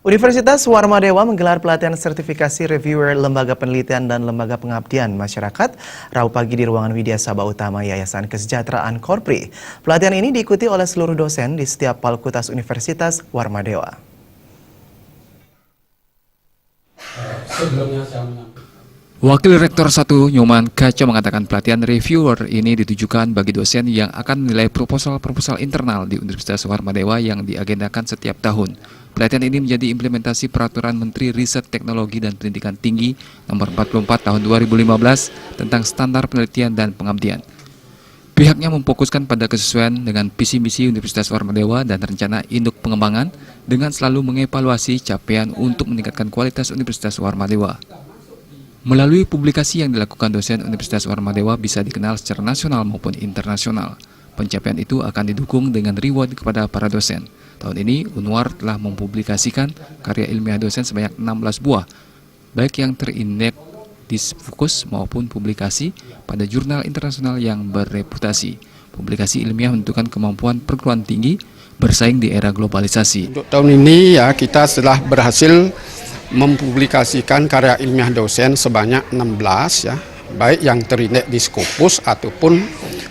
Universitas Warmadewa menggelar pelatihan sertifikasi reviewer Lembaga Penelitian dan Lembaga Pengabdian Masyarakat Rabu pagi di ruangan Widya Sabah Utama Yayasan Kesejahteraan Korpri. Pelatihan ini diikuti oleh seluruh dosen di setiap fakultas Universitas Warmadewa. Wakil Rektor 1 Nyoman Kaco mengatakan pelatihan reviewer ini ditujukan bagi dosen yang akan menilai proposal internal di Universitas Warmadewa yang diagendakan setiap tahun. Pelatihan ini menjadi implementasi Peraturan Menteri Riset Teknologi dan Pendidikan Tinggi Nomor 44 Tahun 2015 tentang standar penelitian dan pengabdian. Pihaknya memfokuskan pada kesesuaian dengan visi misi Universitas Warmadewa dan rencana induk pengembangan dengan selalu mengevaluasi capaian untuk meningkatkan kualitas Universitas Warmadewa. Melalui publikasi yang dilakukan dosen Universitas Warmadewa bisa dikenal secara nasional maupun internasional. Pencapaian itu akan didukung dengan reward kepada para dosen. Tahun ini, UNWAR telah mempublikasikan karya ilmiah dosen sebanyak 16 buah, baik yang terindeks di Fokus maupun publikasi pada jurnal internasional yang bereputasi. Publikasi ilmiah menentukan kemampuan perguruan tinggi bersaing di era globalisasi. Untuk tahun ini kita telah berhasil mempublikasikan karya ilmiah dosen sebanyak 16 baik yang terindeks di Scopus ataupun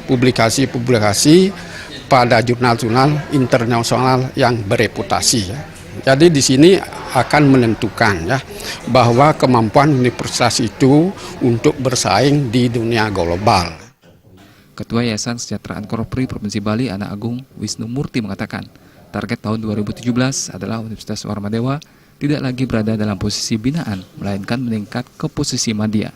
publikasi-publikasi pada jurnal-jurnal internasional yang bereputasi Jadi di sini akan menentukan bahwa kemampuan universitas itu untuk bersaing di dunia global. Ketua Yayasan Kesejahteraan Korpri Provinsi Bali Anak Agung Wisnu Murti mengatakan, target tahun 2017 adalah Universitas Warmadewa tidak lagi berada dalam posisi binaan, melainkan meningkat ke posisi madya.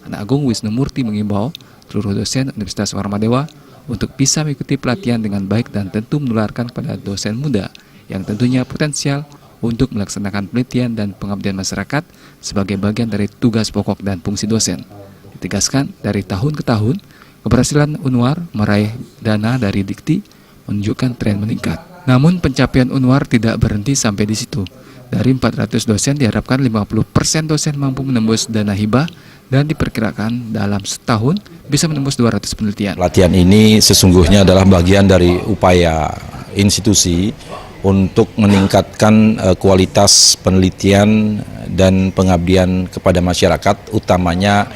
Anak Agung Wisnu Murti mengimbau seluruh dosen Universitas Warmadewa untuk bisa mengikuti pelatihan dengan baik dan tentu menularkan kepada dosen muda yang tentunya potensial untuk melaksanakan penelitian dan pengabdian masyarakat sebagai bagian dari tugas pokok dan fungsi dosen. Ditegaskan dari tahun ke tahun, keberhasilan UNWAR meraih dana dari Dikti menunjukkan tren meningkat. Namun pencapaian UNWAR tidak berhenti sampai di situ. Dari 400 dosen diharapkan 50% dosen mampu menembus dana hibah dan diperkirakan dalam setahun bisa menembus 200 penelitian. Pelatihan ini sesungguhnya adalah bagian dari upaya institusi untuk meningkatkan kualitas penelitian dan pengabdian kepada masyarakat, utamanya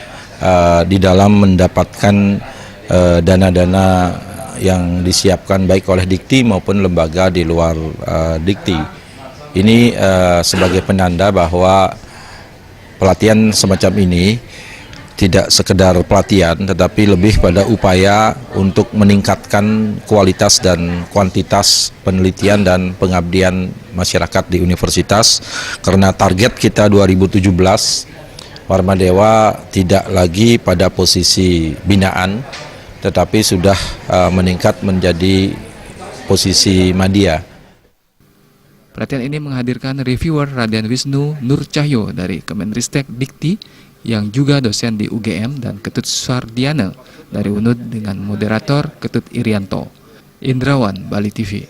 di dalam mendapatkan dana-dana yang disiapkan baik oleh Dikti maupun lembaga di luar Dikti. Ini sebagai penanda bahwa pelatihan semacam ini tidak sekedar pelatihan, tetapi lebih pada upaya untuk meningkatkan kualitas dan kuantitas penelitian dan pengabdian masyarakat di universitas. Karena target kita 2017, Warmadewa tidak lagi pada posisi binaan, tetapi sudah meningkat menjadi posisi madya. Pelatihan ini menghadirkan reviewer Raden Wisnu Nur Cahyo dari Kemenristek Dikti yang juga dosen di UGM dan Ketut Sardiana dari UNUD dengan moderator Ketut Irianto. Indrawan, Bali TV.